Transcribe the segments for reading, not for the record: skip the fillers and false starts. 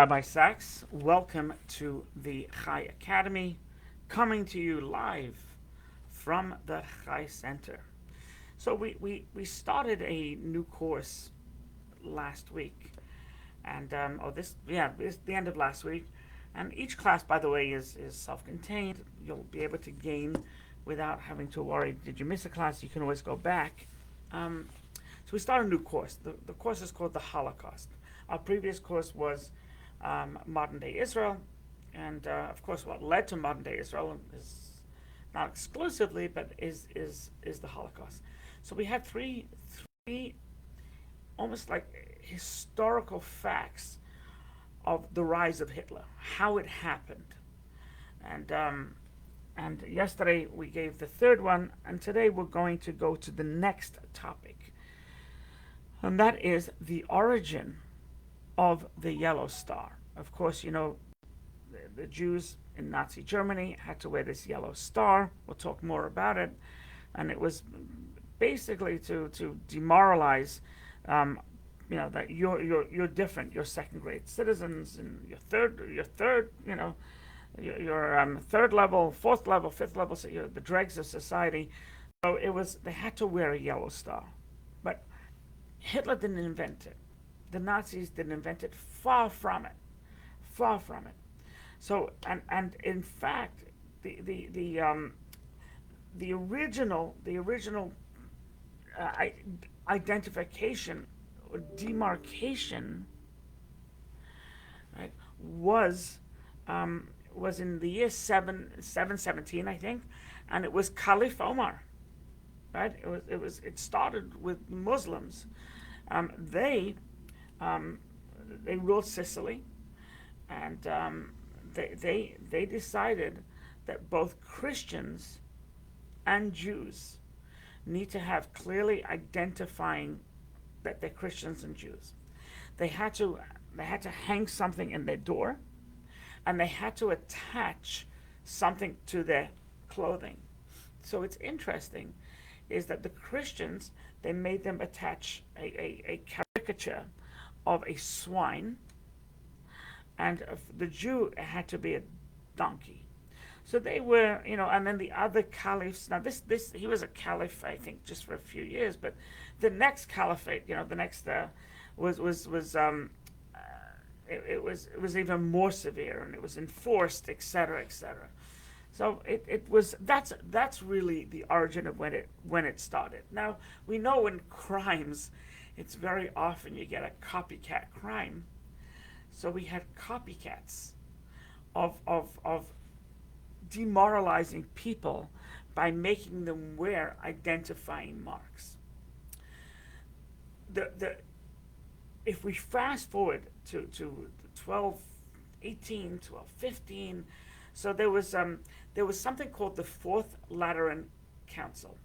Rabbi Sachs, welcome to the Chai Academy, coming to you live from the Chai Center. So we started a new course last week, and this the end of last week, and each class, by the way, is self-contained. You'll be able to gain without having to worry. Did you miss a class? You can always go back. So we started a new course. The course is called the Holocaust. Our previous course was modern day Israel, and of course, what led to modern day Israel is not exclusively, but is the Holocaust. So we had three almost like historical facts of the rise of Hitler, how it happened, and yesterday we gave the third one, and today we're going to go to the next topic, and that is the origin of the yellow star. Of course, you know, the Jews in Nazi Germany had to wear this yellow star. We'll talk more about it. And it was basically to demoralize, that you're different. You're second grade citizens, and you're third, your third level, fourth level, fifth level. So you're the dregs of society. So they had to wear a yellow star, but Hitler didn't invent it. The Nazis didn't invent it. Far from it. Far from it. So, and in fact, the original identification or demarcation, right, was in the year 717, I think, and it was Caliph Omar, right? It started with Muslims. They ruled Sicily, and they decided that both Christians and Jews need to have clearly identifying that they're Christians and Jews. They had to hang something in their door, and they had to attach something to their clothing. So it's interesting is that the Christians, they made them attach a caricature of a swine, and the Jew had to be a donkey. So they were, and then the other caliphs. Now this he was a caliph, I think, just for a few years, but the next caliphate, the next it was even more severe, and it was enforced, etc., etc. So that's really the origin of when it started. Now we know in crimes, it's very often you get a copycat crime. So we had copycats of demoralizing people by making them wear identifying marks. If we fast forward to 1218, 1215, so there was something called the Fourth Lateran Council.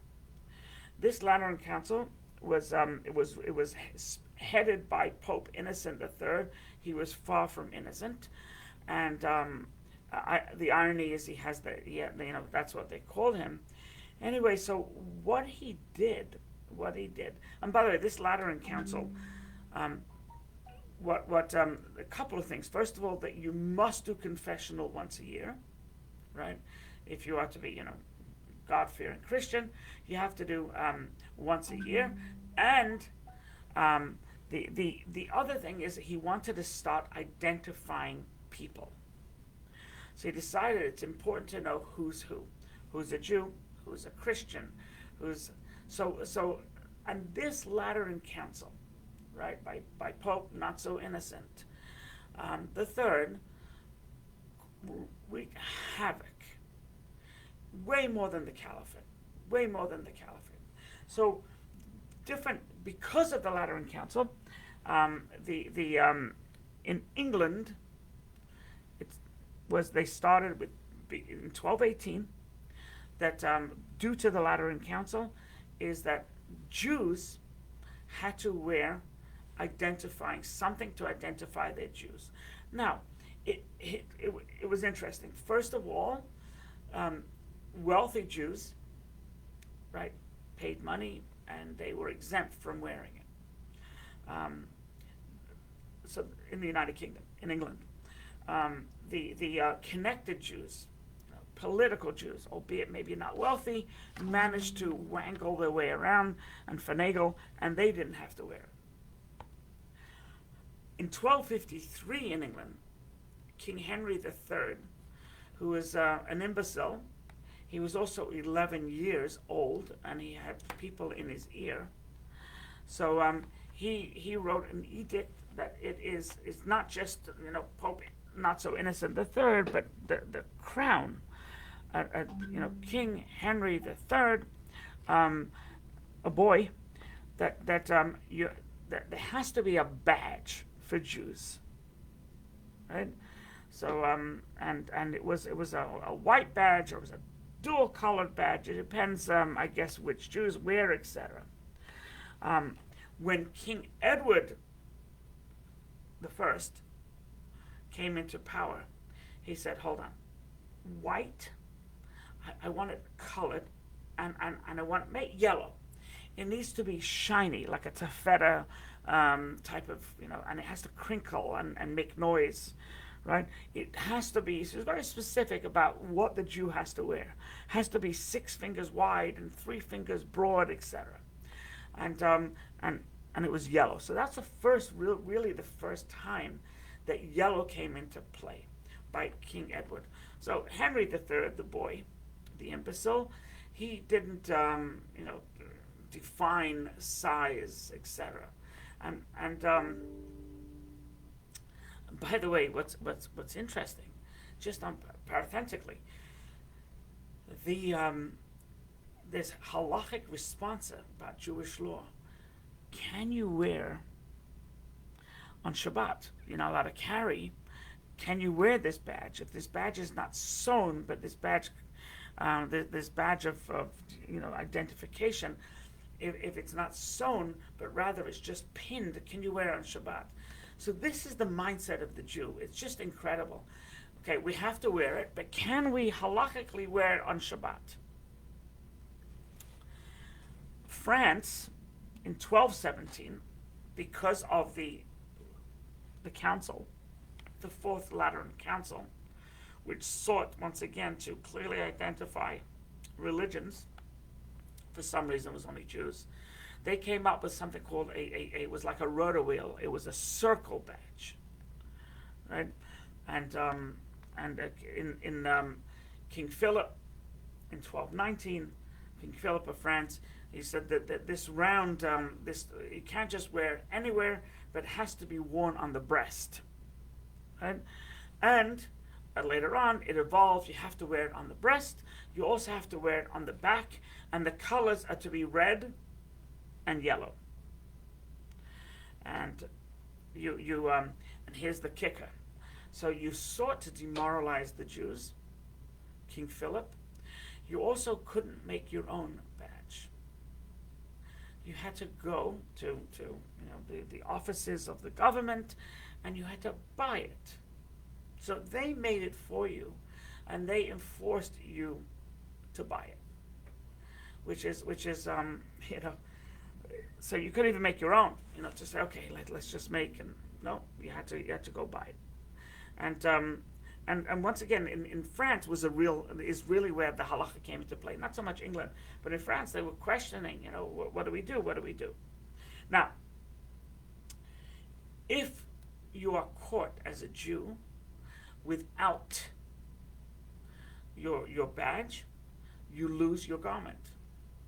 This Lateran Council was headed by Pope Innocent III. He was far from innocent, and the irony is he has that's what they called him. Anyway, so what he did, and by the way, this Lateran Council, a couple of things. First of all, that you must do confessional once a year, right? If you are to be, God-fearing Christian, you have to do once a year. And the other thing is that he wanted to start identifying people. So he decided it's important to know who's a Jew, who's a Christian, and this Lateran Council, right, by Pope Not So Innocent, the third, wreaked havoc, way more than the caliphate. So different because of the Lateran Council. In England, they started in 1218. That due to the Lateran Council, is that Jews had to wear something to identify their Jews. Now, it was interesting. First of all, wealthy Jews, right, paid money, and they were exempt from wearing it. So in the United Kingdom. in England. The connected Jews, political Jews, albeit maybe not wealthy, managed to wangle their way around and finagle, and they didn't have to wear it. In 1253 in England, King Henry III, who was an imbecile, he was also 11 years old, and he had people in his ear. So he wrote an edict that it's not just Pope not so innocent the third, but the crown, King Henry III, a boy, that there has to be a badge for Jews, right? So and it was a white badge, or it was a dual colored badge. It depends, I guess, which Jews wear, etc. When King Edward the First came into power, he said, "Hold on, white. I want it colored, and I want it made yellow. It needs to be shiny, like a taffeta type of, and it has to crinkle and make noise, right? It has to be." So it's very specific about what the Jew has to wear. It has to be 6 fingers wide and 3 fingers broad, etc. And it was yellow. So that's the first, really the first time that yellow came into play by King Edward. So Henry III, the boy, the imbecile, he didn't, define size, etc. And by the way, what's interesting, just parenthetically, this halachic responsa about Jewish law. Can you wear on Shabbat? You're not allowed to carry. Can you wear this badge? If this badge is not sewn, but this badge of identification, if it's not sewn, but rather it's just pinned, can you wear it on Shabbat? So this is the mindset of the Jew. It's just incredible. Okay, we have to wear it, but can we halachically wear it on Shabbat? France, in 1217, because of the council, the Fourth Lateran Council, which sought once again to clearly identify religions. For some reason, it was only Jews. They came up with something called it was like a rotor wheel. It was a circle badge, right? And in King Philip in 1219, King Philip of France, he said that this round, you can't just wear it anywhere, but it has to be worn on the breast, right? And later on, it evolved. You have to wear it on the breast. You also have to wear it on the back, and the colors are to be red and yellow. And and here's the kicker. So you sought to demoralize the Jews, King Philip. You also couldn't make your own badge. You had to go to the offices of the government, and you had to buy it. So they made it for you, and they enforced you to buy it, which is so you couldn't even make your own, to say, okay, let's just make, and no, you had to go buy it. And once again, in France is really where the halacha came into play. Not so much England, but in France they were questioning, what do we do? What do we do? Now, if you are caught as a Jew without your badge, you lose your garment.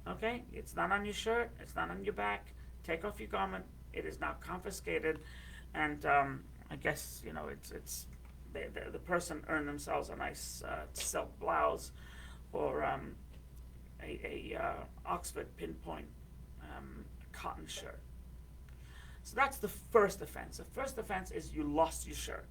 Okay? It's not on your shirt. It's not on your back. Take off your garment. It is now confiscated, and I guess it's the person earned themselves a nice silk blouse or a Oxford pinpoint cotton shirt. So that's the first offense. The first offense is you lost your shirt.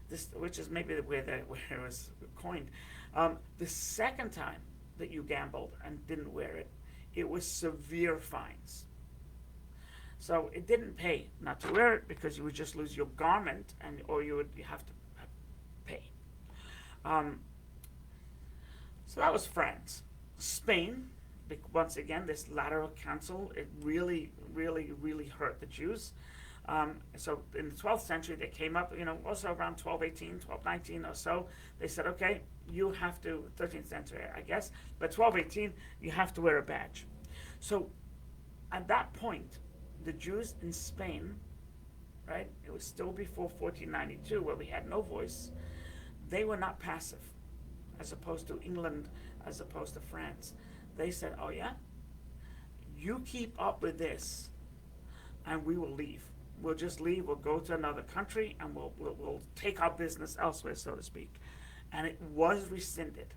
This, which is maybe where it was coined. The second time that you gambled and didn't wear it, it was severe fines. So it didn't pay not to wear it, because you would just lose your garment, or you have to pay. So that was France. Spain, once again, this Lateran Council, it really, really, really hurt the Jews. So in the 12th century, they came up, also around 1218, 1219 or so. They said, okay, you have to, 13th century, I guess, but 1218, you have to wear a badge. So at that point, the Jews in Spain, right, it was still before 1492, where we had no voice, they were not passive, as opposed to England, as opposed to France. They said, oh yeah, you keep up with this, and we will leave. We'll just leave. We'll go to another country, and we'll take our business elsewhere, so to speak. And it was rescinded.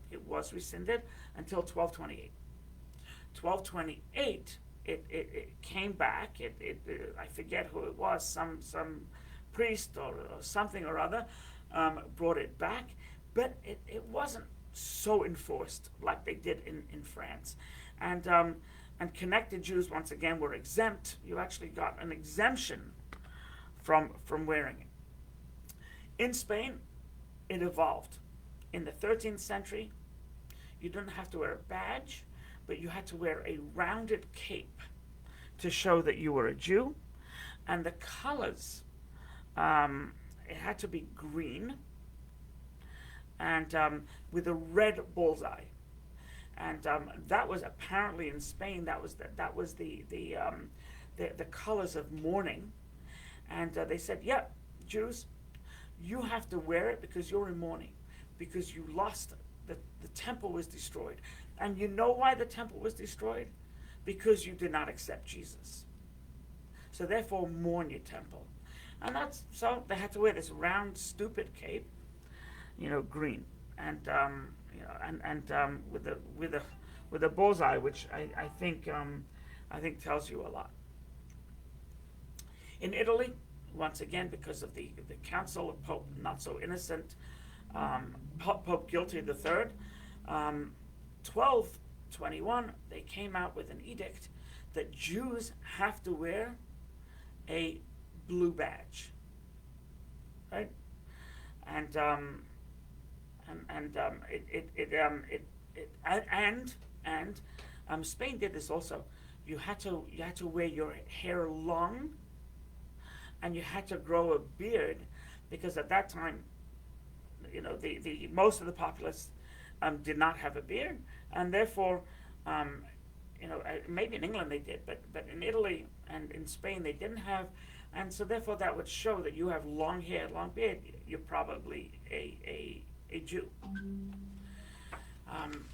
It was rescinded until 1228. 1228, it came back. I forget who it was. Some priest or something or other brought it back, but it wasn't so enforced like they did in France. And connected Jews, once again, were exempt. You actually got an exemption from wearing it. In Spain, it evolved. In the 13th century, you didn't have to wear a badge, but you had to wear a rounded cape to show that you were a Jew. And the colors, it had to be green and with a red bullseye. And that was apparently in Spain. That was the colors of mourning. And they said, "Yeah, Jews, you have to wear it because you're in mourning, because you lost the temple was destroyed, and you know why the temple was destroyed? Because you did not accept Jesus. So therefore, mourn your temple." And so they had to wear this round, stupid cape, green, and with a bullseye, which I think tells you a lot. In Italy, once again, because of the Council of Pope Not So Innocent, Pope Guilty III, 1221, they came out with an edict that Jews have to wear a blue badge, right? And Spain did this also. You had to wear your hair long, and you had to grow a beard, because at that time, the most of the populace did not have a beard, and therefore, maybe in England they did, but in Italy and in Spain they didn't have, and so therefore that would show that you have long hair, long beard. You're probably a Jew. And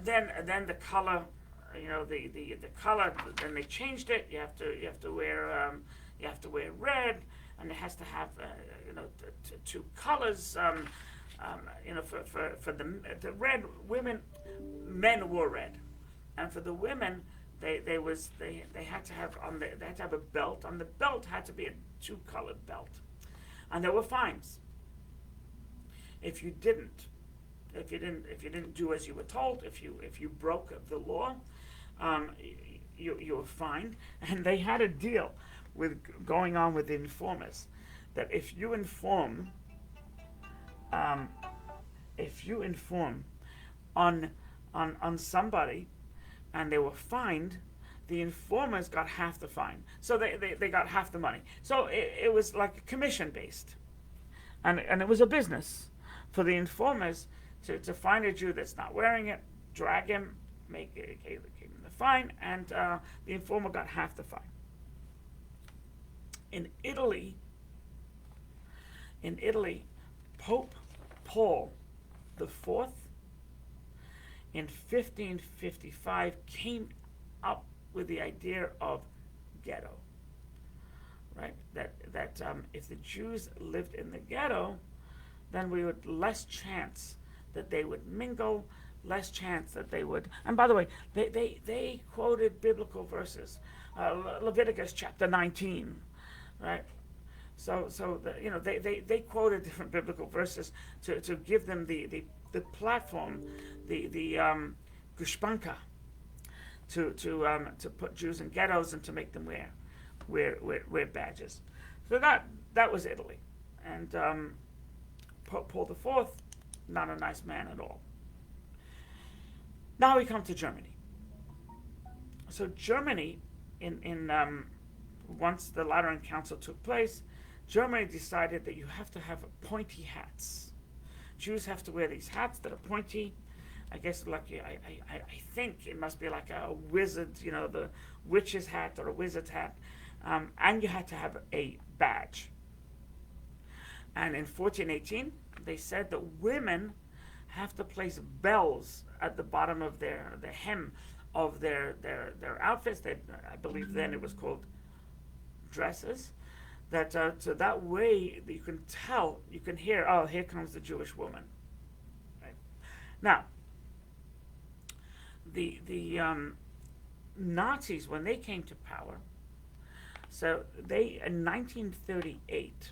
then the color, the color. Then they changed it. You have to wear red, and it has to have two colors. For the red, men wore red, and for the women they had to have they had to have a belt. On the belt had to be a two-colored belt, and there were fines if you didn't do as you were told. If you broke the law, you were fined. And they had a deal with going on with the informers, that if you inform on somebody and they were fined, the informers got half the fine. So they got half the money. So it was like commission based, and it was a business for the informers to find a Jew that's not wearing it, drag him, give him the fine, and the informer got half the fine. In Italy, Pope Paul IV in 1555 came up with the idea of ghetto, right? That if the Jews lived in the ghetto, then we would less chance that they would mingle, less chance that they would. And by the way, they quoted biblical verses, Leviticus chapter 19, right? So they quoted different biblical verses to give them the platform, the gushpanka, to put Jews in ghettos and to make them wear badges. So that was Italy, and Pope Paul IV, not a nice man at all. Now we come to Germany. So Germany, once the Lateran Council took place, Germany decided that you have to have pointy hats. Jews have to wear these hats that are pointy. I guess like I think it must be like a wizard, the witch's hat or a wizard's hat, and you had to have a badge. And in 1418, they said that women have to place bells at the bottom of the hem of their outfits. I believe then it was called dresses. That so that way you can tell, you can hear, oh, here comes the Jewish woman. Right? Now, the Nazis, when they came to power, so they in 1938,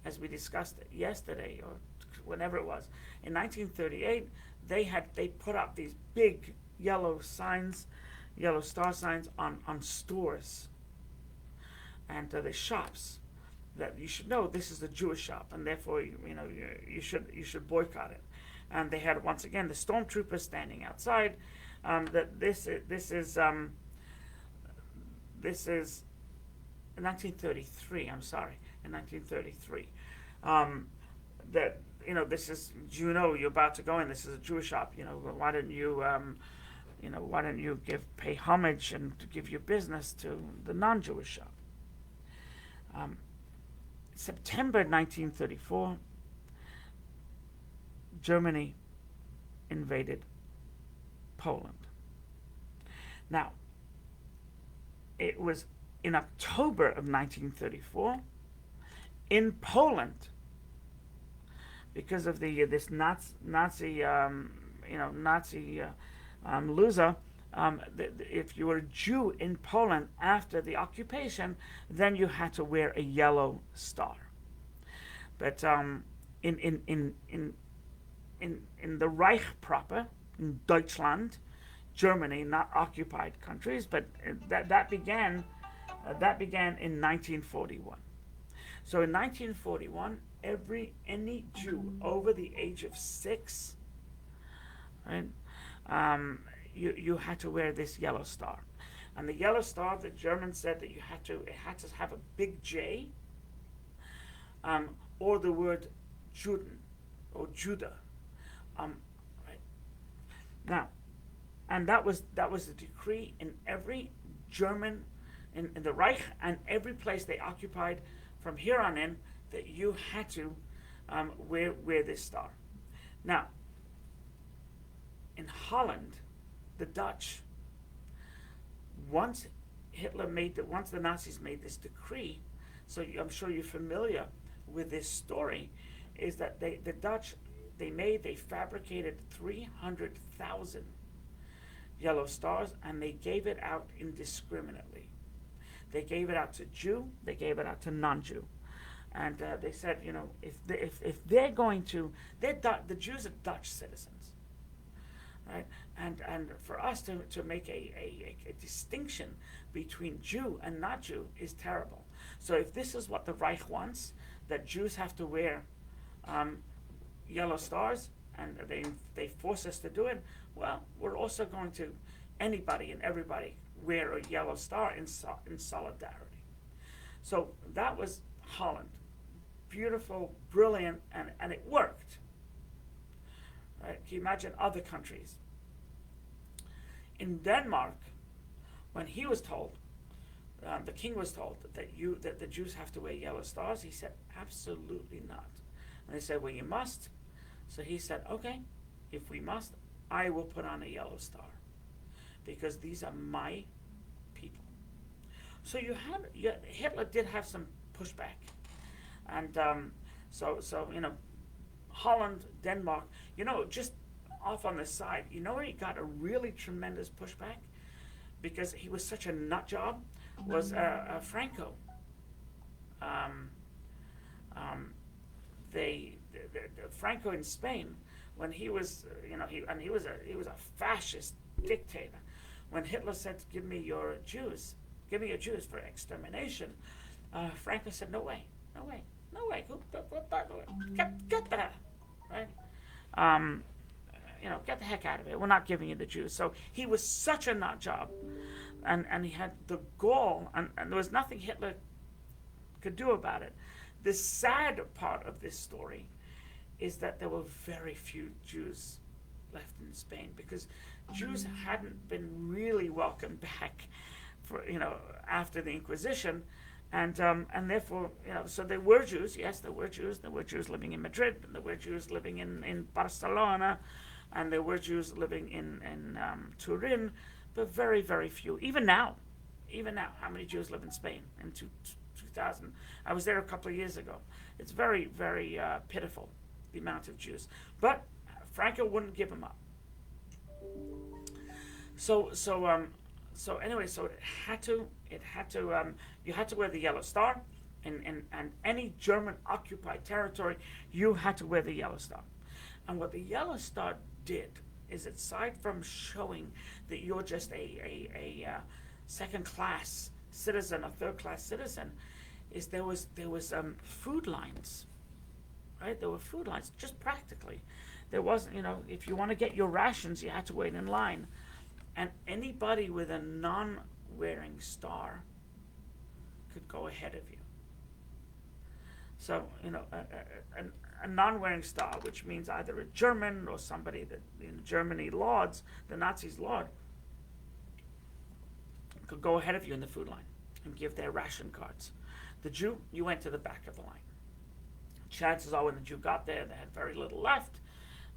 as we discussed yesterday or whenever it was, in 1938 they put up these big yellow signs, yellow star signs on stores and the shops, that you should know this is a Jewish shop, and therefore you should boycott it. And they had once again the stormtroopers standing outside. That this is 1933. I'm sorry, in 1933. That this is you're about to go in. This is a Jewish shop. Why don't you pay homage and give your business to the non-Jewish shop? September 1934, Germany invaded Poland. Now, it was in October of 1934 in Poland, because of this Nazi loser. If you were a Jew in Poland after the occupation, then you had to wear a yellow star. But in the Reich proper, in Deutschland, Germany, not occupied countries, but that began in 1941. So in 1941, any Jew over the age of 6, right? You had to wear this yellow star, and the yellow star, the Germans said that it had to have a big J, or the word Juden or Judah, right? Now, and that was a decree in every German in the Reich and every place they occupied from here on in, that you had to wear this star. Now, in Holland, the Dutch, once the Nazis made this decree, so I'm sure you're familiar with this story, is that the Dutch, they fabricated 300,000 yellow stars, and they gave it out indiscriminately. They gave it out to Jew, they gave it out to non-Jew. And they said, if they're going to, the Jews are Dutch citizens, right? And for us to make a distinction between Jew and not Jew is terrible. So if this is what the Reich wants, that Jews have to wear yellow stars, and they force us to do it, well, we're also going to, anybody and everybody, wear a yellow star in solidarity. So that was Holland. Beautiful, brilliant, and it worked. Right? Can you imagine other countries? In Denmark, when he was told, the king was told that the Jews have to wear yellow stars, he said, absolutely not. And they said, well, you must. So he said, okay, if we must, I will put on a yellow star, because these are my people. So Hitler did have some pushback, and so Holland, Denmark, just off on the side, where he got a really tremendous pushback, because he was such a nut job, was Franco. Franco in Spain, when he was, he was a fascist dictator. When Hitler said, give me your Jews for extermination, Franco said, no way, get that, right? Get the heck out of it. We're not giving you the Jews. So he was such a nut job and he had the gall, and there was nothing Hitler could do about it. The sad part of this story is that there were very few Jews left in Spain, because Jews hadn't been really welcomed back for, after the Inquisition, and therefore, so there were Jews. Yes, there were Jews. There were Jews living in Madrid, and there were Jews living in Barcelona, and there were Jews living in Turin, but very, very few. Even now, how many Jews live in Spain in 2000? I was there a couple of years ago. It's very, very pitiful, the amount of Jews. But Franco wouldn't give them up. So anyway, so you had to wear the yellow star, and any German occupied territory, you had to wear the yellow star. And what the yellow star did is, aside from showing that you're just a second class citizen, a third class citizen, is there was food lines, right? There were food lines, just practically. There wasn't, if you want to get your rations, you had to wait in line. And anybody with a non-wearing star could go ahead of you. So, a non-wearing star, which means either a German or somebody that in Germany lauds, the Nazis laud, could go ahead of you in the food line and give their ration cards. The Jew, you went to the back of the line. Chances are when the Jew got there, they had very little left,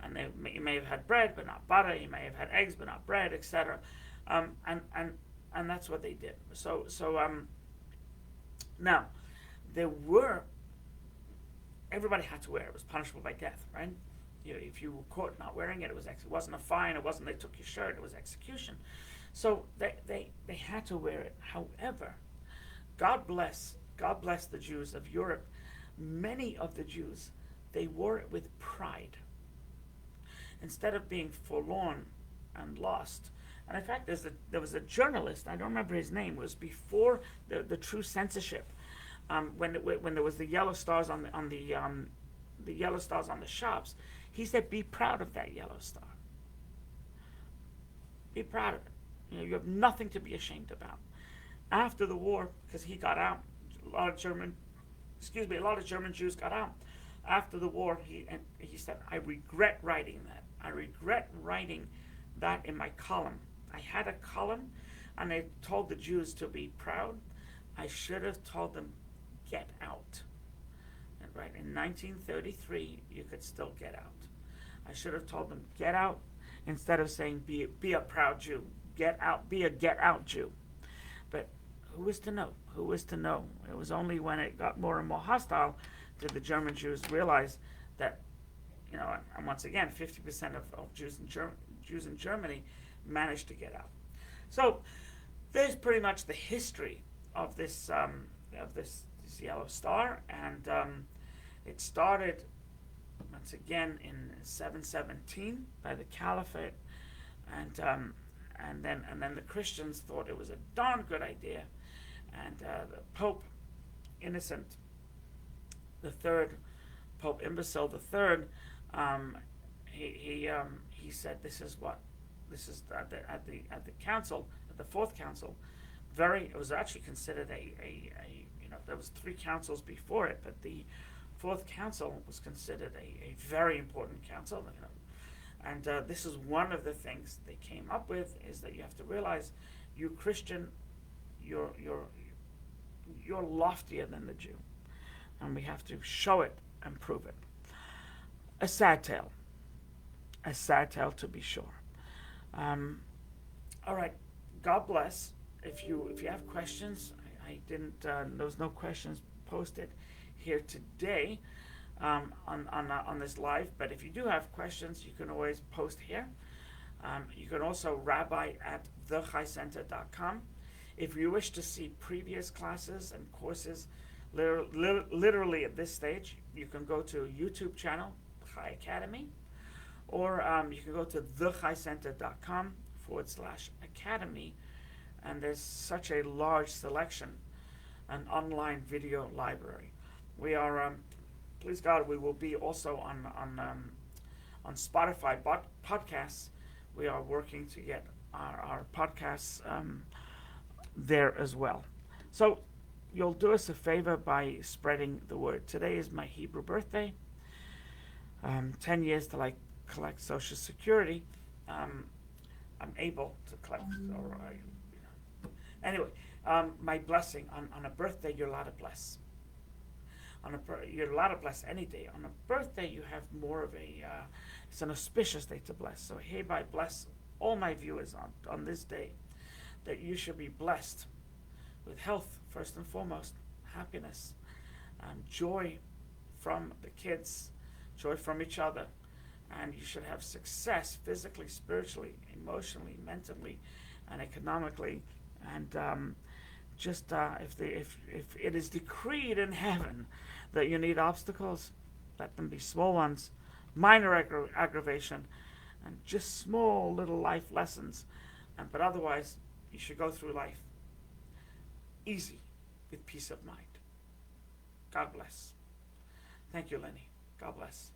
and you may have had bread but not butter, you may have had eggs but not bread, etc. And that's what they did. So now, everybody had to wear it. It was punishable by death, right? If you were caught not wearing it, it wasn't a fine, it wasn't they took your shirt, it was execution. So they had to wear it. However, God bless the Jews of Europe. Many of the Jews, they wore it with pride, instead of being forlorn and lost. And in fact, there was a journalist, I don't remember his name, it was before the true censorship, when there was the yellow stars on the yellow stars on the shops. He said, "Be proud of that yellow star. Be proud of it. You have nothing to be ashamed about." After the war, because he got out, a lot of German Jews got out. After the war, he said, "I regret writing that. I regret writing that in my column. I had a column, and I told the Jews to be proud. I should have told them, get out." And right, in 1933, you could still get out. I should have told them, get out, instead of saying, be a proud Jew. Get out, be a get out Jew. But who was to know? Who was to know? It was only when it got more and more hostile did the German Jews realize that, and once again, 50% of Jews in Germany managed to get out. So there's pretty much the history of this yellow star, and it started once again in 717 by the Caliphate, and then the Christians thought it was a darn good idea, and the Pope Innocent the Third, Pope Imbecile the Third, he said this is at the council, at the fourth council. It was actually considered there was 3 councils before it, but the fourth council was considered a very important council. And this is one of the things they came up with, is that you have to realize, you Christian, you're loftier than the Jew, and we have to show it and prove it. A sad tale to be sure. All right, God bless. If you have questions, I didn't. There was no questions posted here today on this live. But if you do have questions, you can always post here. You can also rabbi@thechaicenter.com. If you wish to see previous classes and courses, literally at this stage, you can go to YouTube channel Chai Academy, or you can go to thechaicenter.com/academy, and there's such a large selection, an online video library. We are, please God, we will be also on Spotify podcasts. We are working to get our podcasts there as well. So you'll do us a favor by spreading the word. Today is my Hebrew birthday. 10 years till I collect Social Security. I'm able to collect, anyway, my blessing on a birthday, you're allowed to bless. You're allowed to bless any day. On a birthday, you have more of it's an auspicious day to bless. So hereby bless all my viewers on this day, that you should be blessed with health, first and foremost, happiness, joy from the kids, joy from each other, and you should have success physically, spiritually, emotionally, mentally, and economically. And if it is decreed in heaven that you need obstacles, let them be small ones, minor aggravation, and just small little life lessons. But otherwise, you should go through life easy, with peace of mind. God bless. Thank you, Lenny. God bless.